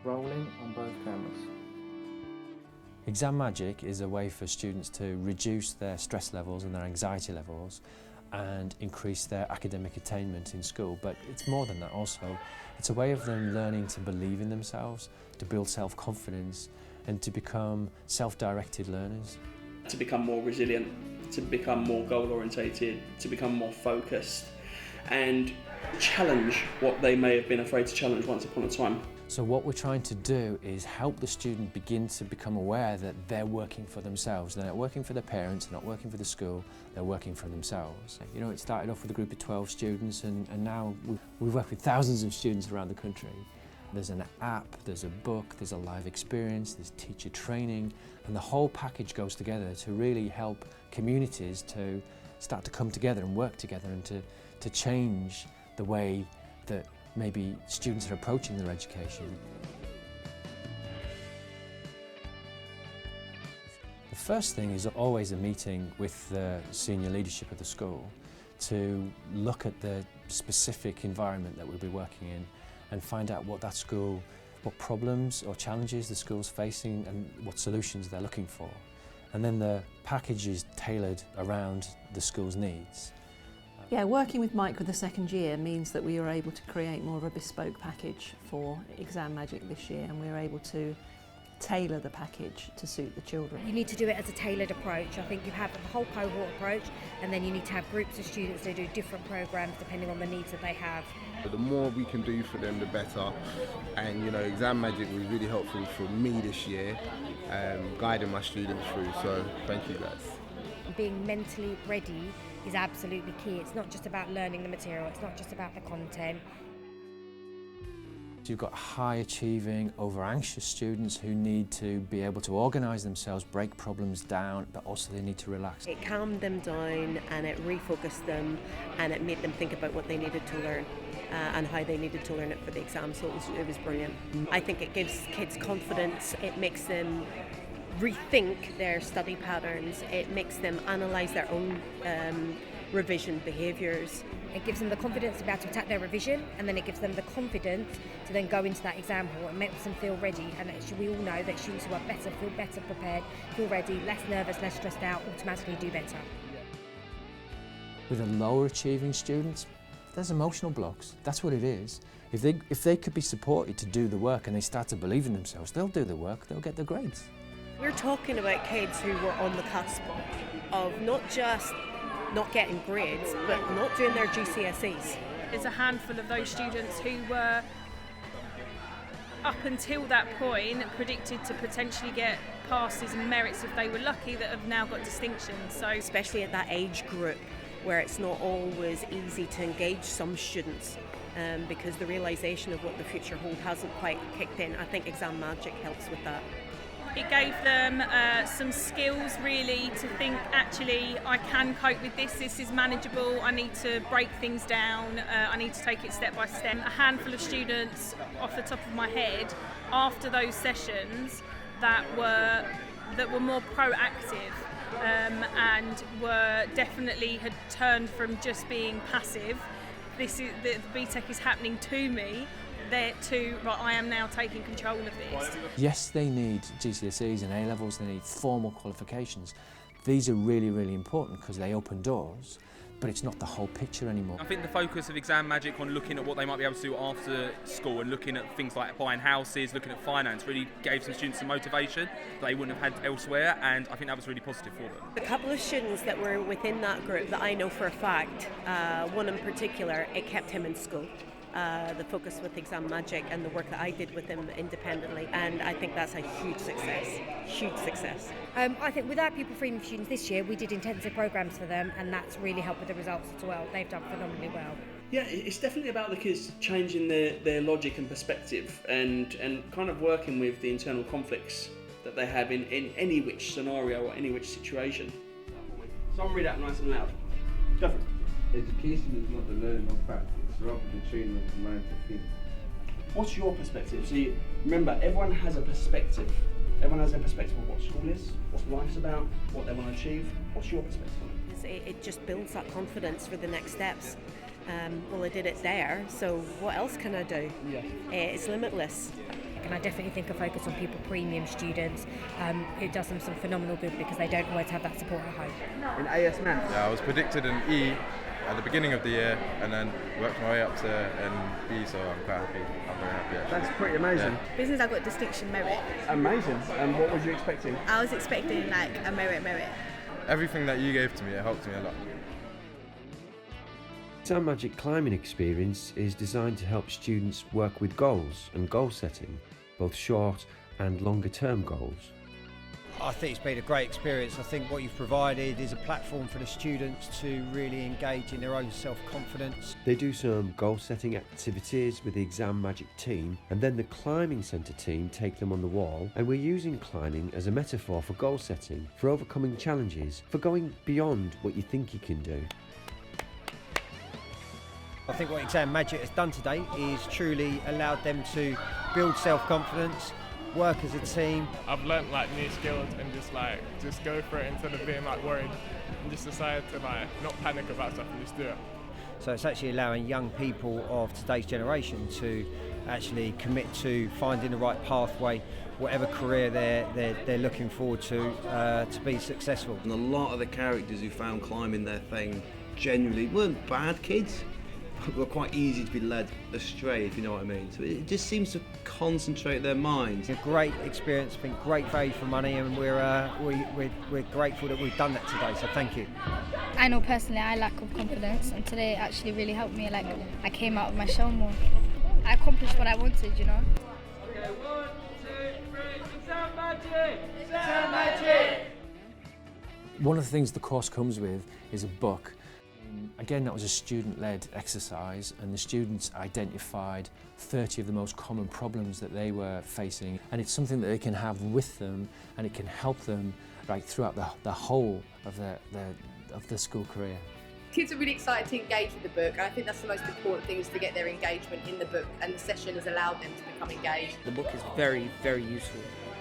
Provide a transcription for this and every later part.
Rolling on both cameras. Exam Magic is a way for students to reduce their stress levels and their anxiety levels and increase their academic attainment in school. But it's more than that also. It's a way of them learning to believe in themselves, to build self-confidence and to become self-directed learners. To become more resilient, to become more goal-orientated, to become more focused and challenge what they may have been afraid to challenge once upon a time. So what we're trying to do is help the student begin to become aware that they're working for themselves. They're not working for their parents, they're not working for the school, they're working for themselves. You know, it started off with a group of 12 students and now we work with thousands of students around the country. There's an app, there's a book, there's a live experience, there's teacher training, and the whole package goes together to really help communities to start to come together and work together and to change the way that maybe students are approaching their education. The first thing is always a meeting with the senior leadership of the school to look at the specific environment that we'll be working in and find out what problems or challenges the school's facing and what solutions they're looking for. And then the package is tailored around the school's needs. Yeah, working with Mike with the second year means that we were able to create more of a bespoke package for Exam Magic this year, and we were able to tailor the package to suit the children. You need to do it as a tailored approach. I think you have the whole cohort approach, and then you need to have groups of students that do different programs depending on the needs that they have. The more we can do for them, the better. And you know, Exam Magic was really helpful for me this year, guiding my students through. So thank you guys. Being mentally ready is absolutely key. It's not just about learning the material, it's not just about the content. You've got high achieving, over anxious students who need to be able to organise themselves, break problems down, but also they need to relax. It calmed them down and it refocused them and it made them think about what they needed to learn and how they needed to learn it for the exam, so it was brilliant. I think it gives kids confidence, it makes them rethink their study patterns, it makes them analyse their own revision behaviours. It gives them the confidence to be able to attack their revision, and then it gives them the confidence to then go into that exam hall and makes them feel ready. And we all know that students who are better, feel better prepared, feel ready, less nervous, less stressed out, automatically do better. With the lower achieving students, there's emotional blocks. That's what it is. If they could be supported to do the work and they start to believe in themselves, they'll do the work, they'll get the grades. We're talking about kids who were on the cusp of not just not getting grades, but not doing their GCSEs. There's a handful of those students who were, up until that point, predicted to potentially get passes and merits if they were lucky, that have now got distinctions. So, especially at that age group where it's not always easy to engage some students because the realisation of what the future hold hasn't quite kicked in. I think Exam Magic helps with that. It gave them some skills really to think, actually, I can cope with this, this is manageable, I need to break things down, I need to take it step by step. A handful of students, off the top of my head, after those sessions that were more proactive and were definitely had turned from just being passive. The BTEC is happening to me. There too, but I am now taking control of this. Yes, they need GCSEs and A-levels, they need formal qualifications. These are really, really important because they open doors, but it's not the whole picture anymore. I think the focus of Exam Magic on looking at what they might be able to do after school and looking at things like buying houses, looking at finance, really gave some students some motivation that they wouldn't have had elsewhere, and I think that was really positive for them. A couple of students that were within that group that I know for a fact, one in particular, it kept him in school. The focus with Exam Magic and the work that I did with him independently, and I think that's a huge success, huge success. I think with our pupil freedom students this year, we did intensive programs for them, and that's really helped with the results as well. They've done phenomenally well. Yeah, it's definitely about the kids changing their logic and perspective and kind of working with the internal conflicts that they have in any which scenario or any which situation. Someone read out nice and loud. Go for it. Education is not the learning of practice, rather than training of the mind to think. What's your perspective? See, remember, everyone has a perspective. Everyone has a perspective of what school is, what life's about, what they want to achieve. What's your perspective on it? It just builds that confidence for the next steps. Well, I did it there, so what else can I do? Yeah. It's limitless. and I definitely think a focus on pupil premium students, it does them some phenomenal good because they don't always have that support at home. In AS Maths? Yeah, I was predicted an E at the beginning of the year and then worked my way up to an B, so I'm quite happy. I'm very happy actually. That's pretty amazing. Yeah. Business, I got distinction merit. Amazing. And what was you expecting? I was expecting like a merit. Everything that you gave to me, it helped me a lot. Exam Magic climbing experience is designed to help students work with goals and goal setting, both short and longer term goals. I think it's been a great experience. I think what you've provided is a platform for the students to really engage in their own self-confidence. They do some goal setting activities with the Exam Magic team, and then the climbing centre team take them on the wall, and we're using climbing as a metaphor for goal setting, for overcoming challenges, for going beyond what you think you can do. I think what Exam Magic has done today is truly allowed them to build self-confidence, work as a team. I've learnt like new skills and just go for it instead of being like worried, and just decided to like not panic about stuff and just do it. So it's actually allowing young people of today's generation to actually commit to finding the right pathway, whatever career they're looking forward to be successful. And a lot of the characters who found climbing their thing genuinely weren't bad kids. Were quite easy to be led astray, if you know what I mean. So it just seems to concentrate their minds. It's a great experience, been great value for money, and we're grateful that we've done that today. So thank you. I know personally I lack of confidence, and today actually really helped me. Like I came out of my shell more. I accomplished what I wanted, you know. Okay, 1, 2, 3, Exam Magic! Exam Magic! One of the things the course comes with is a book. Again, that was a student-led exercise, and the students identified 30 of the most common problems that they were facing, and it's something that they can have with them, and it can help them right throughout the whole of their school career. Kids are really excited to engage with the book, and I think that's the most important thing, is to get their engagement in the book, and the session has allowed them to become engaged. The book is very, very useful.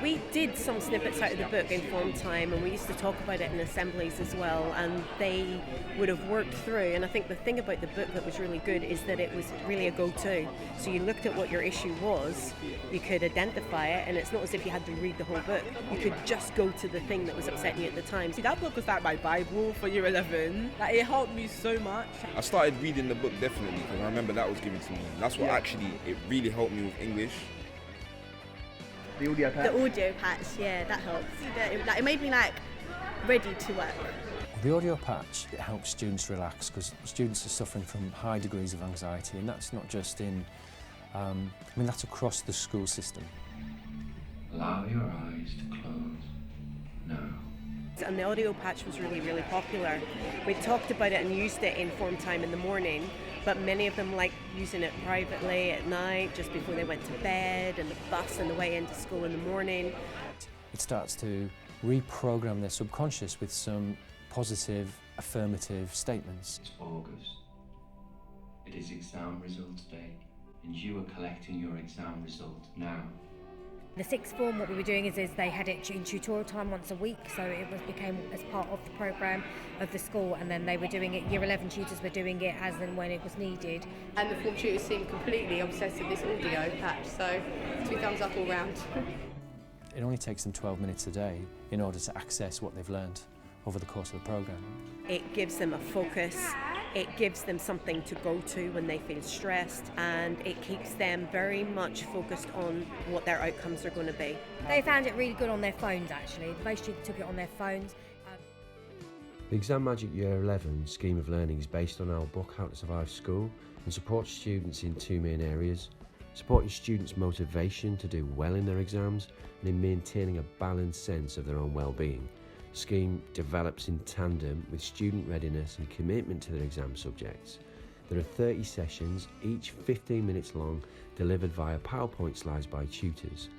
We did some snippets out of the book in form time, and we used to talk about it in assemblies as well, and they would have worked through. And I think the thing about the book that was really good is that it was really a go-to. So you looked at what your issue was, you could identify it, and it's not as if you had to read the whole book. You could just go to the thing that was upsetting you at the time. See, that book was like my Bible for year 11. Like, it helped me so much. I started reading the book definitely because I remember that was given to me. That's what actually, it really helped me with English. The audio patch? The audio patch, yeah, that helps. It made me like ready to work. The audio patch, it helps students relax, because students are suffering from high degrees of anxiety, and that's not just in, that's across the school system. Allow your eyes to close now. And the audio patch was really, really popular. We talked about it and used it in form time in the morning, but many of them liked using it privately at night, just before they went to bed, and the bus and the way into school in the morning. It starts to reprogram their subconscious with some positive, affirmative statements. It's August. It is exam results day, and you are collecting your exam result now. The sixth form, what we were doing is they had it in tutorial time once a week, so it became as part of the programme of the school, and then they were doing it, year 11 tutors were doing it as and when it was needed. And the form tutors seemed completely obsessed with this audio patch, so 2 thumbs up all round. It only takes them 12 minutes a day in order to access what they've learned over the course of the programme. It gives them a focus, it gives them something to go to when they feel stressed, and it keeps them very much focused on what their outcomes are going to be. They found it really good on their phones actually. Most students took it on their phones. The Exam Magic Year 11 scheme of learning is based on our book How to Survive School, and supports students in 2 main areas: supporting students' motivation to do well in their exams, and in maintaining a balanced sense of their own well-being. The scheme develops in tandem with student readiness and commitment to their exam subjects. There are 30 sessions, each 15 minutes long, delivered via PowerPoint slides by tutors.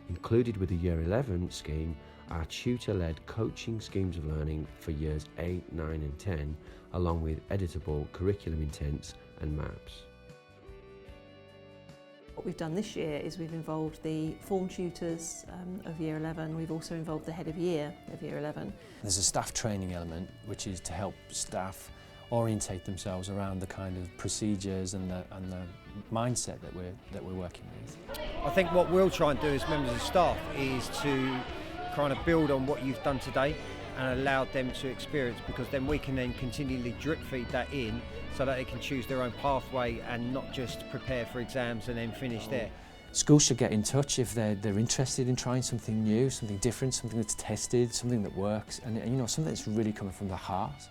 Included with the Year 11 scheme are tutor-led coaching schemes of learning for years 8, 9 and 10, along with editable curriculum intents and maps. What we've done this year is we've involved the form tutors of Year 11. We've also involved the head of year of Year 11. There's a staff training element, which is to help staff orientate themselves around the kind of procedures and the mindset that we're working with. I think what we'll try and do as members of staff is to kind of build on what you've done today and allow them to experience, because then we can then continually drip feed that in so that they can choose their own pathway and not just prepare for exams and then finish there. Schools should get in touch if they're interested in trying something new, something different, something that's tested, something that works, and you know, something that's really coming from the heart.